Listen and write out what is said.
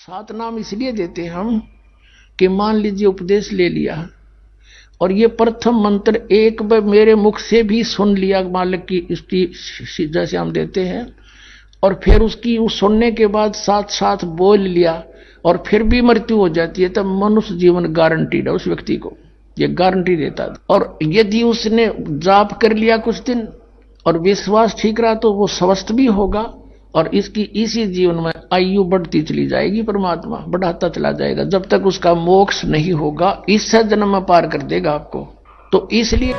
7 नाम इसलिए देते हम कि मान लीजिए उपदेश ले लिया और ये प्रथम मंत्र एक बार मेरे मुख से भी सुन लिया मालिक की स्तुति जैसे हम देते हैं, और फिर उसकी उस सुनने के बाद साथ साथ बोल लिया और फिर भी मृत्यु हो जाती है, तब मनुष्य जीवन गारंटीड है उस व्यक्ति को, ये गारंटी देता है। और यदि उसने जाप कर लिया कुछ दिन और विश्वास ठीक रहा तो वो स्वस्थ भी होगा और इसकी इसी जीवन में आयु बढ़ती चली जाएगी, परमात्मा बढ़ाता चला जाएगा जब तक उसका मोक्ष नहीं होगा, इस जन्म में पार कर देगा आपको। तो इसलिए